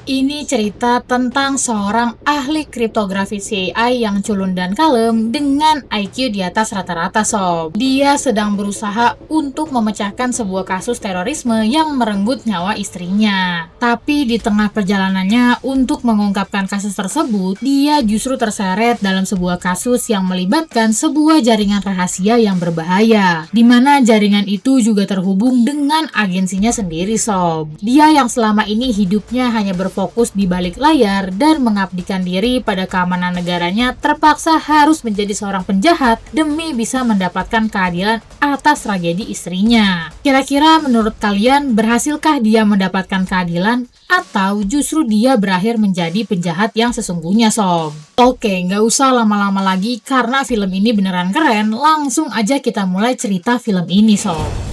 Ini cerita tentang seorang ahli kriptografi CAI yang culun dan kalem dengan IQ di atas rata-rata sob. Dia sedang berusaha untuk memecahkan sebuah kasus terorisme yang merenggut nyawa istrinya. Tapi di tengah perjalanannya untuk mengungkapkan kasus tersebut, dia justru terseret dalam sebuah kasus yang melibatkan sebuah jaringan rahasia yang berbahaya, di mana jaringan itu juga terhubung dengan agensinya sendiri sob. Dia yang selama ini hidupnya hanya berfokus di balik layar dan mengabdikan diri pada keamanan negaranya terpaksa harus menjadi seorang penjahat demi bisa mendapatkan keadilan atas tragedi istrinya. Kira-kira menurut kalian berhasilkah dia mendapatkan keadilan atau justru dia berakhir menjadi penjahat yang sesungguhnya sob? Oke, nggak usah lama-lama lagi karena film ini beneran keren, langsung aja kita mulai cerita film ini sob.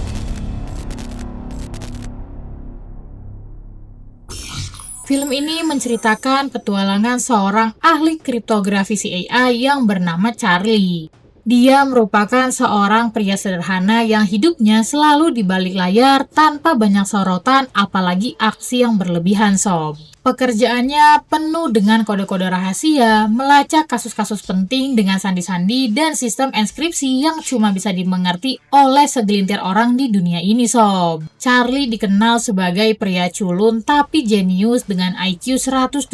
Film ini menceritakan petualangan seorang ahli kriptografi CAI yang bernama Charlie. Dia merupakan seorang pria sederhana yang hidupnya selalu di balik layar tanpa banyak sorotan apalagi aksi yang berlebihan sob. Pekerjaannya penuh dengan kode-kode rahasia, melacak kasus-kasus penting dengan sandi-sandi dan sistem enskripsi yang cuma bisa dimengerti oleh segelintir orang di dunia ini sob. Charlie dikenal sebagai pria culun tapi jenius dengan IQ 170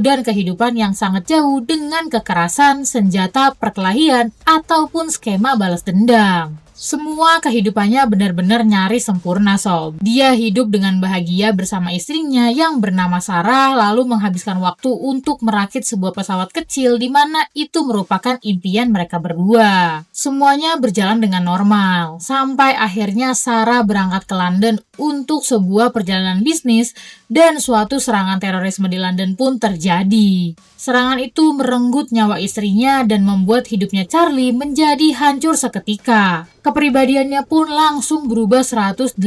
dan kehidupan yang sangat jauh dengan kekerasan, senjata, perkelahian, ataupun skema balas dendam. Semua kehidupannya benar-benar nyaris sempurna sob. Dia hidup dengan bahagia bersama istrinya yang bernama Sarah, lalu menghabiskan waktu untuk merakit sebuah pesawat kecil di mana itu merupakan impian mereka berdua. Semuanya berjalan dengan normal, sampai akhirnya Sarah berangkat ke London untuk sebuah perjalanan bisnis dan suatu serangan terorisme di London pun terjadi. Serangan itu merenggut nyawa istrinya dan membuat hidupnya Charlie menjadi hancur seketika. Kepribadiannya pun langsung berubah 180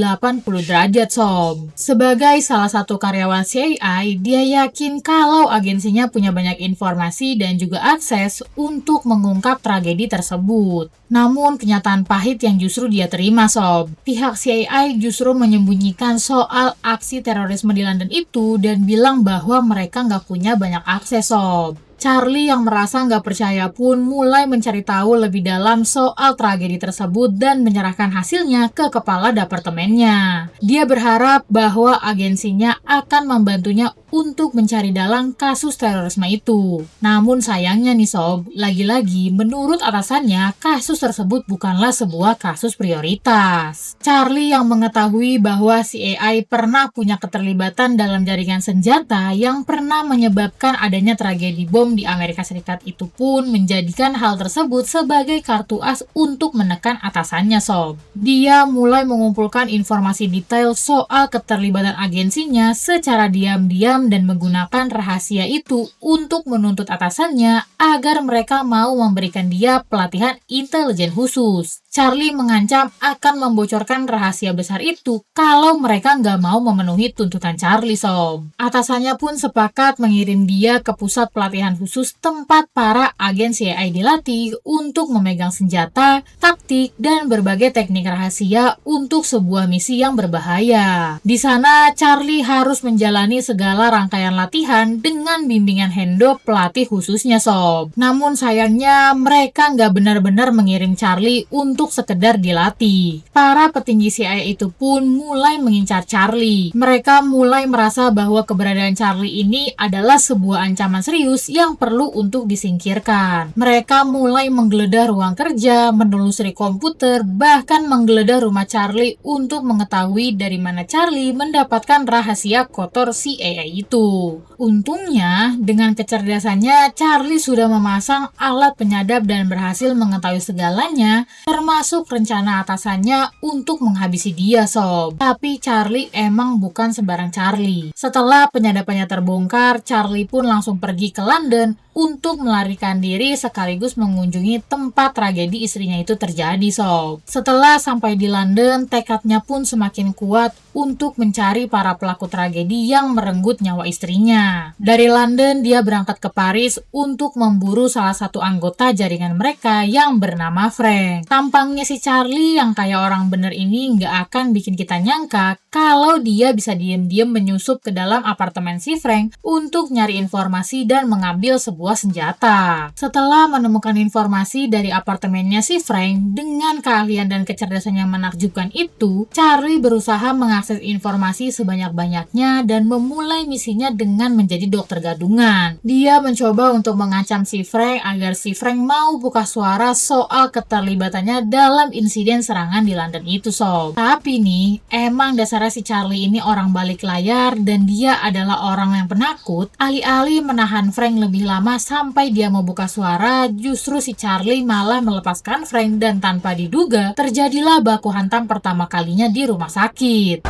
derajat sob. Sebagai salah satu karyawan CAI, dia yakin kalau agensinya punya banyak informasi dan juga akses untuk mengungkap tragedi tersebut. Namun kenyataan pahit yang justru dia terima sob. Pihak CAI justru menyembunyikan soal aksi terorisme di London itu dan bilang bahwa mereka nggak punya banyak akses sob. Charlie yang merasa nggak percaya pun mulai mencari tahu lebih dalam soal tragedi tersebut dan menyerahkan hasilnya ke kepala departemennya. Dia berharap bahwa agensinya akan membantunya untuk mencari dalang kasus terorisme itu. Namun sayangnya nih sob, lagi-lagi menurut atasannya kasus tersebut bukanlah sebuah kasus prioritas. Charlie yang mengetahui bahwa CAI pernah punya keterlibatan dalam jaringan senjata yang pernah menyebabkan adanya tragedi bom di Amerika Serikat itu pun menjadikan hal tersebut sebagai kartu as untuk menekan atasannya sob. Dia mulai mengumpulkan informasi detail soal keterlibatan agensinya secara diam-diam dan menggunakan rahasia itu untuk menuntut atasannya agar mereka mau memberikan dia pelatihan intelijen khusus. Charlie mengancam akan membocorkan rahasia besar itu kalau mereka nggak mau memenuhi tuntutan Charlie sob. Atasannya pun sepakat mengirim dia ke pusat pelatihan khusus tempat para agen CAI dilatih untuk memegang senjata, taktik, dan berbagai teknik rahasia untuk sebuah misi yang berbahaya. Di sana, Charlie harus menjalani segala rangkaian latihan dengan bimbingan Hendo pelatih khususnya sob. Namun sayangnya mereka nggak benar-benar mengirim Charlie untuk sekedar dilatih. Para petinggi CAI itu pun mulai mengincar Charlie. Mereka mulai merasa bahwa keberadaan Charlie ini adalah sebuah ancaman serius yang perlu untuk disingkirkan. Mereka mulai menggeledah ruang kerja, menelusuri komputer, bahkan menggeledah rumah Charlie untuk mengetahui dari mana Charlie mendapatkan rahasia kotor CAI itu. Untungnya, dengan kecerdasannya, Charlie sudah memasang alat penyadap dan berhasil mengetahui segalanya, termasuk rencana atasannya untuk menghabisi dia sob. Tapi Charlie emang bukan sembarang Charlie. Setelah penyadapannya terbongkar, Charlie pun langsung pergi ke London London untuk melarikan diri sekaligus mengunjungi tempat tragedi istrinya itu terjadi, Sob. Setelah sampai di London, tekadnya pun semakin kuat untuk mencari para pelaku tragedi yang merenggut nyawa istrinya. Dari London, dia berangkat ke Paris untuk memburu salah satu anggota jaringan mereka yang bernama Frank. Tampangnya si Charlie yang kayak orang bener ini nggak akan bikin kita nyangka kalau dia bisa diam-diam menyusup ke dalam apartemen si Frank untuk nyari informasi dan mengambil sebuah senjata. Setelah menemukan informasi dari apartemennya si Frank dengan keahlian dan kecerdasan yang menakjubkan itu, Charlie berusaha mengakses informasi sebanyak-banyaknya dan memulai misinya dengan menjadi dokter gadungan. Dia mencoba untuk mengancam si Frank agar si Frank mau buka suara soal keterlibatannya dalam insiden serangan di London itu, Sob. Tapi nih, emang dasarnya si Charlie ini orang balik layar dan dia adalah orang yang penakut. Alih-alih menahan Frank lebih lama sampai dia mau buka suara, justru si Charlie malah melepaskan Frank dan tanpa diduga terjadilah baku hantam pertama kalinya di rumah sakit.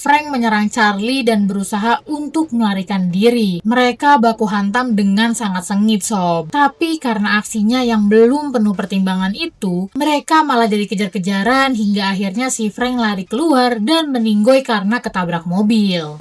Frank menyerang Charlie dan berusaha untuk melarikan diri. Mereka baku hantam dengan sangat sengit, Sob. Tapi karena aksinya yang belum penuh pertimbangan itu, mereka malah jadi kejar-kejaran hingga akhirnya si Frank lari keluar dan meninggoy karena ketabrak mobil.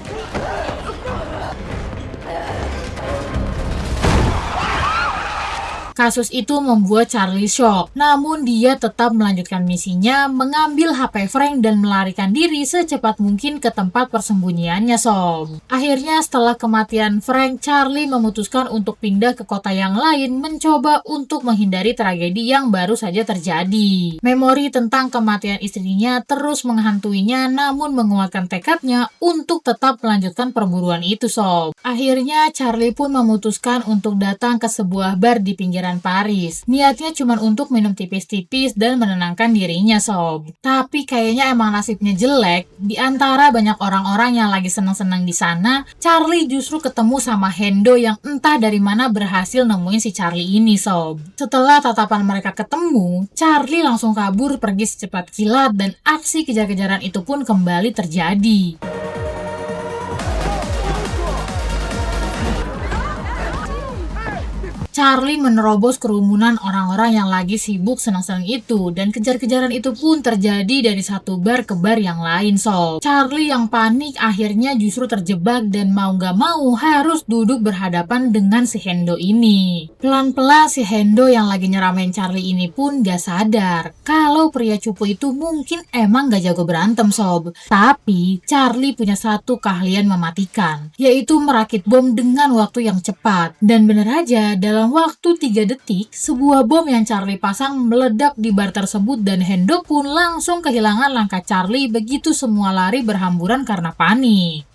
Kasus itu membuat Charlie shock, namun dia tetap melanjutkan misinya, mengambil HP Frank dan melarikan diri secepat mungkin ke tempat persembunyiannya, Sob. Akhirnya setelah kematian Frank, Charlie memutuskan untuk pindah ke kota yang lain, mencoba untuk menghindari tragedi yang baru saja terjadi. Memori tentang kematian istrinya terus menghantuinya, namun menguatkan tekadnya untuk tetap melanjutkan perburuan itu, Sob. Akhirnya Charlie pun memutuskan untuk datang ke sebuah bar di pinggiran Paris. Niatnya cuma untuk minum tipis-tipis dan menenangkan dirinya, Sob. Tapi kayaknya emang nasibnya jelek. Di antara banyak orang-orang yang lagi senang-senang di sana, Charlie justru ketemu sama Hendo yang entah dari mana berhasil nemuin si Charlie ini, Sob. Setelah tatapan mereka ketemu, Charlie langsung kabur pergi secepat kilat dan aksi kejar-kejaran itu pun kembali terjadi. Charlie menerobos kerumunan orang-orang yang lagi sibuk senang-senang itu dan kejar-kejaran itu pun terjadi dari satu bar ke bar yang lain, Sob. Charlie yang panik akhirnya justru terjebak dan mau gak mau harus duduk berhadapan dengan si Hendo ini. Pelan-pelan si Hendo yang lagi nyeramain Charlie ini pun gak sadar kalau pria cupu itu mungkin emang gak jago berantem, Sob. Tapi Charlie punya satu keahlian mematikan, yaitu merakit bom dengan waktu yang cepat. Dan bener aja, dalam waktu 3 detik, sebuah bom yang Charlie pasang meledak di bar tersebut dan Hendo pun langsung kehilangan langkah Charlie begitu semua lari berhamburan karena panik.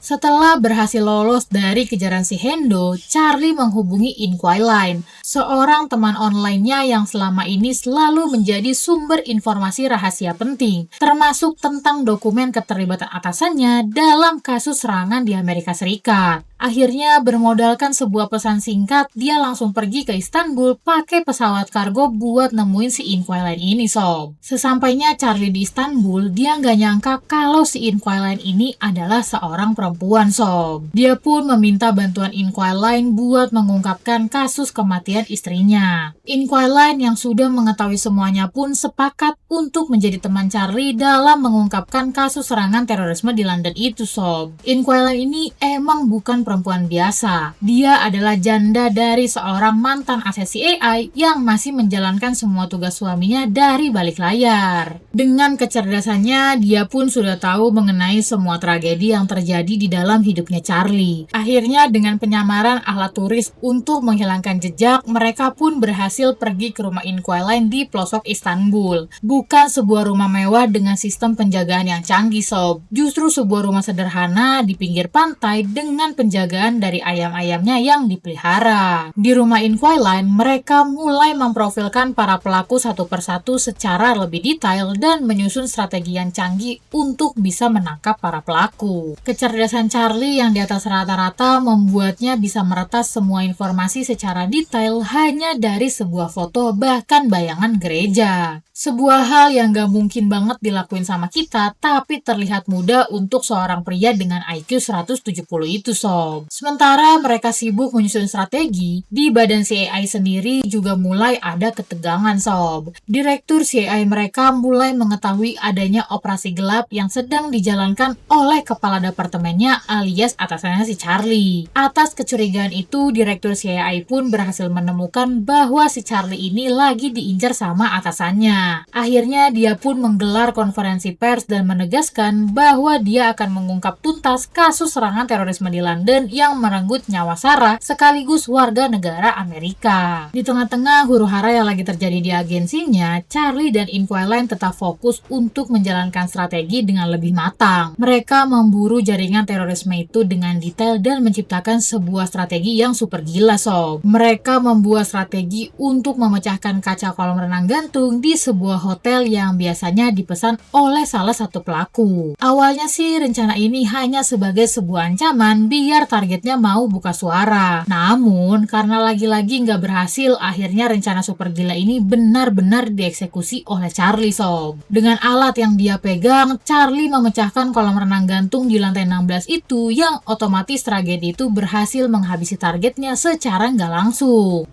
Setelah berhasil lolos dari kejaran si Hendo, Charlie menghubungi Inquiline, seorang teman online-nya yang selama ini selalu menjadi sumber informasi rahasia penting, termasuk tentang dokumen keterlibatan atasannya dalam kasus serangan di Amerika Serikat. Akhirnya bermodalkan sebuah pesan singkat, dia langsung pergi ke Istanbul pakai pesawat kargo buat nemuin si Inquiline ini, Sob. Sesampainya Charlie di Istanbul, dia nggak nyangka kalau si Inquiline ini adalah seorang perempuan, Sob. Dia pun meminta bantuan Inquiline buat mengungkapkan kasus kematian istrinya. Inquiline yang sudah mengetahui semuanya pun sepakat untuk menjadi teman Charlie dalam mengungkapkan kasus serangan terorisme di London itu, Sob. Inquiline ini emang bukan perempuan biasa. Dia adalah janda dari seorang mantan asesi AI yang masih menjalankan semua tugas suaminya dari balik layar. Dengan kecerdasannya, dia pun sudah tahu mengenai semua tragedi yang terjadi di dalam hidupnya Charlie. Akhirnya dengan penyamaran alat turis untuk menghilangkan jejak, mereka pun berhasil pergi ke rumah Inquiline di pelosok Istanbul. Bukan sebuah rumah mewah dengan sistem penjagaan yang canggih, Sob. Justru sebuah rumah sederhana di pinggir pantai dengan penjagaan dari ayam-ayamnya yang dipelihara. Di rumah Inquiline, mereka mulai memprofilkan para pelaku satu persatu secara lebih detail dan menyusun strategi yang canggih untuk bisa menangkap para pelaku. Kecerdasan Charlie yang di atas rata-rata membuatnya bisa meretas semua informasi secara detail hanya dari sebuah foto bahkan bayangan gereja. Sebuah hal yang gak mungkin banget dilakuin sama kita, tapi terlihat mudah untuk seorang pria dengan IQ 170 itu, Sob. Sementara mereka sibuk menyusun strategi, di badan CAI sendiri juga mulai ada ketegangan, Sob. Direktur CAI mereka mulai mengetahui adanya operasi gelap yang sedang dijalankan oleh kepala departemennya alias atasannya si Charlie. Atas kecurigaan itu, Direktur CAI pun berhasil menemukan bahwa si Charlie ini lagi diincar sama atasannya. Akhirnya dia pun menggelar konferensi pers dan menegaskan bahwa dia akan mengungkap tuntas kasus serangan terorisme di London yang merenggut nyawa Sarah sekaligus warga negara Amerika. Di tengah-tengah huru-hara yang lagi terjadi di agensinya, Charlie dan Inquiline tetap fokus untuk menjalankan strategi dengan lebih matang. Mereka memburu jaringan terorisme itu dengan detail dan menciptakan sebuah strategi yang super gila, Sob. Mereka membuat strategi untuk memecahkan kaca kolam renang gantung di sebuah hotel yang biasanya dipesan oleh salah satu pelaku. Awalnya sih rencana ini hanya sebagai sebuah ancaman biar targetnya mau buka suara. Namun karena lagi-lagi nggak berhasil, akhirnya rencana super gila ini benar-benar dieksekusi oleh Charlie, Sob. Dengan alat yang dia pegang, Charlie memecahkan kolam renang gantung di lantai 16 itu yang otomatis tragedi itu berhasil menghabisi targetnya secara nggak langsung.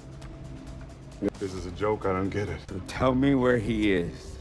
This is a joke, I don't get it. Tell me where he is.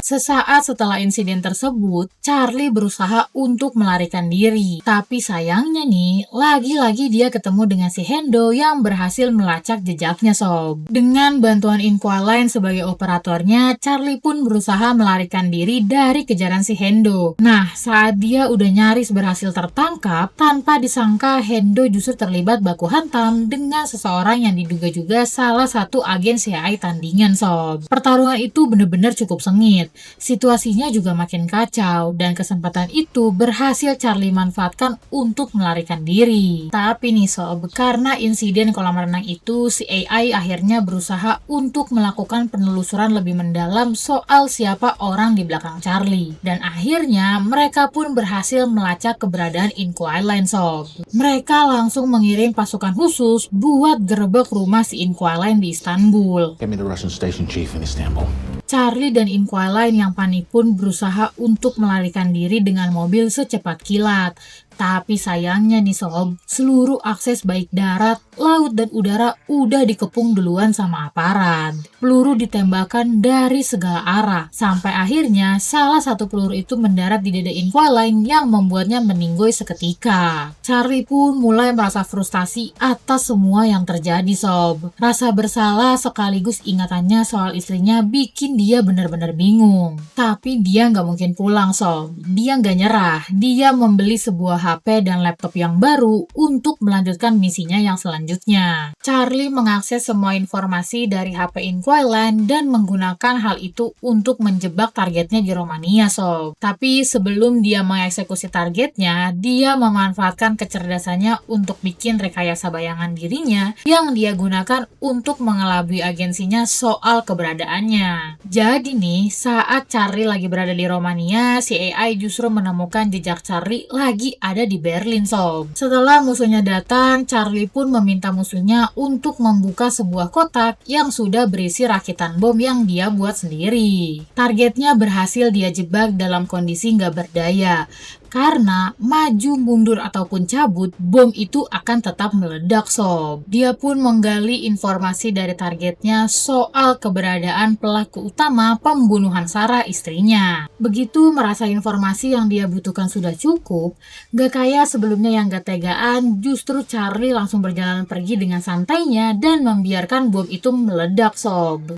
Sesaat setelah insiden tersebut, Charlie berusaha untuk melarikan diri. Tapi sayangnya nih, lagi-lagi dia ketemu dengan si Hendo yang berhasil melacak jejaknya, Sob. Dengan bantuan Inquiline sebagai operatornya, Charlie pun berusaha melarikan diri dari kejaran si Hendo. Nah, saat dia udah nyaris berhasil tertangkap, tanpa disangka Hendo justru terlibat baku hantam dengan seseorang yang diduga juga salah satu agen CAI tandingan, Sob. Pertarungan itu bener-bener cukup sengit. Situasinya juga makin kacau dan kesempatan itu berhasil Charlie manfaatkan untuk melarikan diri. Tapi nih Sob, karena insiden kolam renang itu, si AI akhirnya berusaha untuk melakukan penelusuran lebih mendalam soal siapa orang di belakang Charlie. Dan akhirnya mereka pun berhasil melacak keberadaan Inquiline, Sob. Mereka langsung mengirim pasukan khusus buat gerebek rumah si Inquiline di Istanbul. Get me the Russian station chief in Istanbul. Charlie dan Inquiline yang panik pun berusaha untuk melarikan diri dengan mobil secepat kilat. Tapi sayangnya nih Sob, seluruh akses baik darat, laut, dan udara udah dikepung duluan sama aparat. Peluru ditembakkan dari segala arah, sampai akhirnya salah satu peluru itu mendarat di dada Inquiline yang membuatnya meninggoy seketika. Charlie pun mulai merasa frustasi atas semua yang terjadi, Sob. Rasa bersalah sekaligus ingatannya soal istrinya bikin dia benar-benar bingung. Tapi dia nggak mungkin pulang, Sob. Dia nggak nyerah. Dia membeli sebuah HP dan laptop yang baru untuk melanjutkan misinya yang selanjutnya. Charlie mengakses semua informasi dari HP Inquiline dan menggunakan hal itu untuk menjebak targetnya di Romania, Sob. Tapi sebelum dia mengeksekusi targetnya, dia memanfaatkan kecerdasannya untuk bikin rekayasa bayangan dirinya yang dia gunakan untuk mengelabui agensinya soal keberadaannya. Jadi nih, saat Charlie lagi berada di Romania, si AI justru menemukan jejak Charlie lagi ada di Berlin, Sob. Setelah musuhnya datang, Charlie pun meminta musuhnya untuk membuka sebuah kotak yang sudah berisi rakitan bom yang dia buat sendiri. Targetnya berhasil dia jebak dalam kondisi nggak berdaya. Karena maju, mundur, ataupun cabut, bom itu akan tetap meledak, Sob. Dia pun menggali informasi dari targetnya soal keberadaan pelaku utama pembunuhan Sarah, istrinya. Begitu merasa informasi yang dia butuhkan sudah cukup, gak kayak sebelumnya yang gak tegaan, justru Charlie langsung berjalan pergi dengan santainya dan membiarkan bom itu meledak, Sob.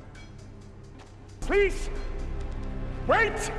Please, wait!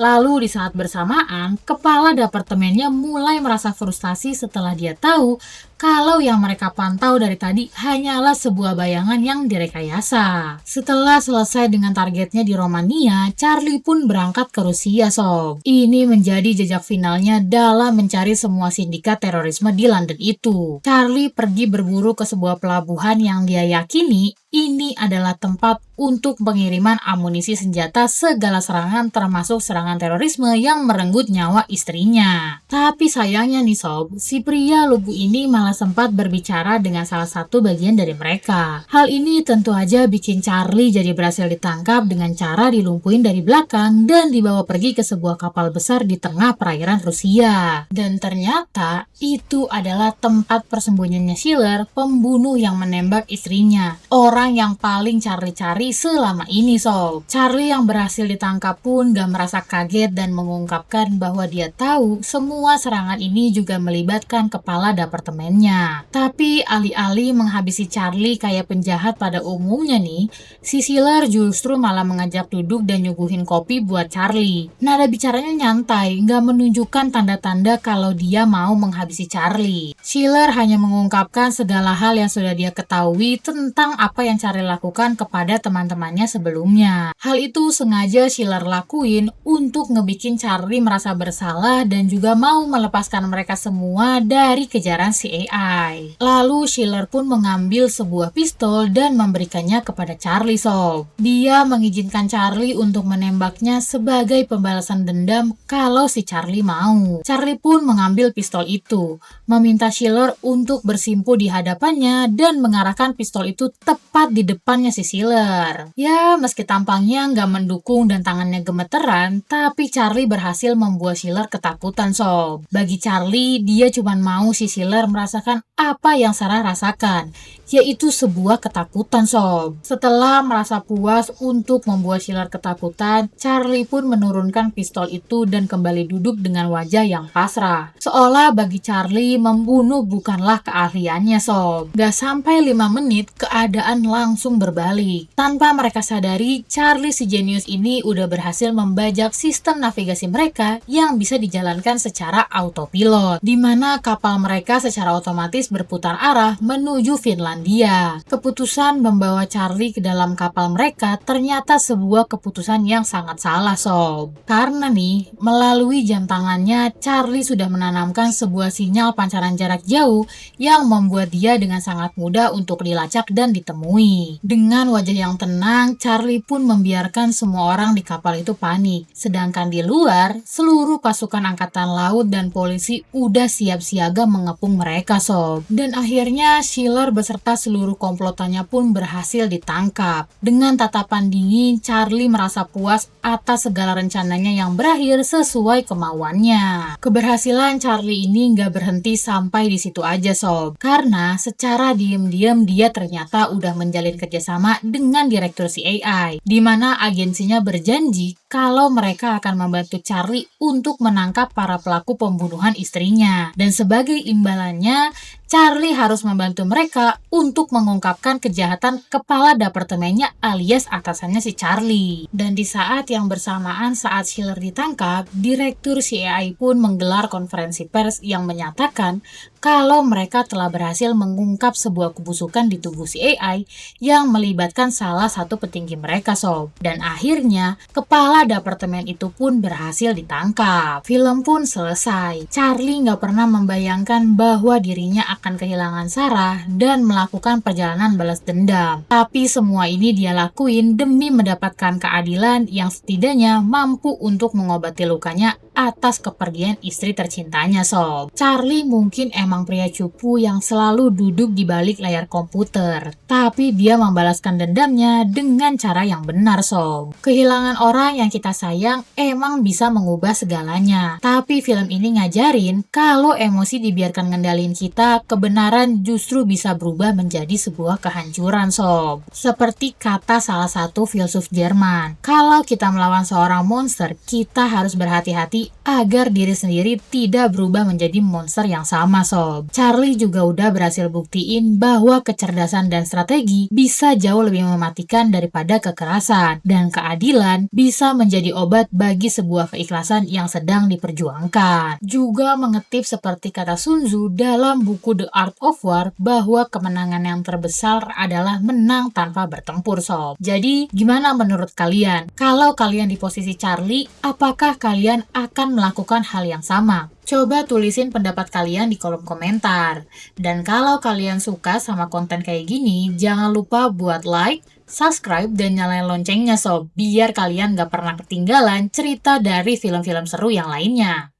Lalu di saat bersamaan, kepala departemennya mulai merasa frustasi setelah dia tahu kalau yang mereka pantau dari tadi hanyalah sebuah bayangan yang direkayasa. Setelah selesai dengan targetnya di Romania, Charlie pun berangkat ke Rusia, Sob. Ini menjadi jejak finalnya dalam mencari semua sindikat terorisme di London itu. Charlie pergi berburu ke sebuah pelabuhan yang dia yakini ini adalah tempat untuk pengiriman amunisi senjata segala serangan termasuk serangan terorisme yang merenggut nyawa istrinya. Tapi sayangnya nih Sob, si pria lugu ini malah malah sempat berbicara dengan salah satu bagian dari mereka. Hal ini tentu aja bikin Charlie jadi berhasil ditangkap dengan cara dilumpuhin dari belakang dan dibawa pergi ke sebuah kapal besar di tengah perairan Rusia. Dan ternyata itu adalah tempat persembunyiannya Schiller, pembunuh yang menembak istrinya. Orang yang paling Charlie cari selama ini, sob. Charlie yang berhasil ditangkap pun gak merasa kaget dan mengungkapkan bahwa dia tahu semua serangan ini juga melibatkan kepala departemennya. Tapi alih-alih menghabisi Charlie kayak penjahat pada umumnya nih, si Schiller justru malah mengajak duduk dan nyuguhin kopi buat Charlie. Nada bicaranya nyantai, gak menunjukkan tanda-tanda kalau dia mau menghabisi Charlie. Schiller hanya mengungkapkan segala hal yang sudah dia ketahui tentang apa yang Charlie lakukan kepada teman-temannya sebelumnya. Hal itu sengaja Schiller lakuin untuk ngebikin Charlie merasa bersalah dan juga mau melepaskan mereka semua dari kejaran si AI. Lalu Schiller pun mengambil sebuah pistol dan memberikannya kepada Charlie, sob. Dia mengizinkan Charlie untuk menembaknya sebagai pembalasan dendam kalau si Charlie mau. Charlie pun mengambil pistol itu, meminta Schiller untuk bersimpu di hadapannya dan mengarahkan pistol itu tepat di depannya si Schiller. Ya, meski tampangnya nggak mendukung dan tangannya gemeteran, tapi Charlie berhasil membuat Schiller ketakutan, sob. Bagi Charlie, dia cuma mau si Schiller merasakan apa yang Sarah rasakan, yaitu sebuah ketakutan, sob. Setelah merasa puas untuk membuat Schiller ketakutan, Charlie pun menurunkan pistol itu dan kembali duduk dengan wajah yang pasrah. Seolah bagi Charlie membunuh bukanlah keahliannya, sob. Gak sampai 5 menit, keadaan langsung berbalik. Tanpa mereka sadari, Charlie si jenius ini udah berhasil membajak sistem navigasi mereka yang bisa dijalankan secara autopilot, di mana kapal mereka secara otomatis berputar arah menuju Finlandia. Keputusan membawa Charlie ke dalam kapal mereka ternyata sebuah keputusan yang sangat salah, sob. Karena nih, melalui jam tangannya, Charlie sudah menanamkan sebuah sinyal pancaran jarak jauh yang membuat dia dengan sangat mudah untuk dilacak dan ditemui. Dengan wajah yang tenang, Charlie pun membiarkan semua orang di kapal itu panik. Sedangkan di luar, seluruh pasukan angkatan laut dan polisi udah siap siaga mengepung mereka, sob. Dan akhirnya Schiller beserta seluruh komplotannya pun berhasil ditangkap. Dengan tatapan dingin, Charlie merasa puas atas segala rencananya yang berakhir sesuai kemauannya. Keberhasilan Charlie ini nggak berhenti sampai di situ aja, sob. Karena secara diem-diem dia ternyata udah menjalin kerjasama dengan direktur CAI, di mana agensinya berjanji kalau mereka akan membantu Charlie untuk menangkap para pelaku pembunuhan istrinya. Dan sebagai imbalannya, Charlie harus membantu mereka untuk mengungkapkan kejahatan kepala departemennya alias atasannya si Charlie. Dan di saat yang bersamaan saat Schiller ditangkap, direktur CAI pun menggelar konferensi pers yang menyatakan kalau mereka telah berhasil mengungkap sebuah kebusukan di tubuh CAI yang melibatkan salah satu petinggi mereka, sob. Dan akhirnya, kepala departemen itu pun berhasil ditangkap. Film pun selesai. Charlie nggak pernah membayangkan bahwa dirinya akan kehilangan Sarah dan melakukan perjalanan balas dendam. Tapi semua ini dia lakuin demi mendapatkan keadilan yang setidaknya mampu untuk mengobati lukanya atas kepergian istri tercintanya, sob. Charlie mungkin emang pria cupu yang selalu duduk di balik layar komputer, tapi dia membalaskan dendamnya dengan cara yang benar, sob. Kehilangan orang yang kita sayang emang bisa mengubah segalanya, tapi film ini ngajarin kalau emosi dibiarkan ngendalin kita, kebenaran justru bisa berubah menjadi sebuah kehancuran, sob. Seperti kata salah satu filsuf Jerman, kalau kita melawan seorang monster, kita harus berhati-hati agar diri sendiri tidak berubah menjadi monster yang sama, sob. Charlie juga udah berhasil buktiin bahwa kecerdasan dan strategi bisa jauh lebih mematikan daripada kekerasan, dan keadilan bisa menjadi obat bagi sebuah keikhlasan yang sedang diperjuangkan. Juga mengetip seperti kata Sun Tzu dalam buku The Art of War bahwa kemenangan yang terbesar adalah menang tanpa bertempur, sob. Jadi, gimana menurut kalian? Kalau kalian di posisi Charlie, apakah kalian akan melakukan hal yang sama? Coba tulisin pendapat kalian di kolom komentar. Dan kalau kalian suka sama konten kayak gini, jangan lupa buat like, subscribe, dan nyalain loncengnya, sob. Biar kalian gak pernah ketinggalan cerita dari film-film seru yang lainnya.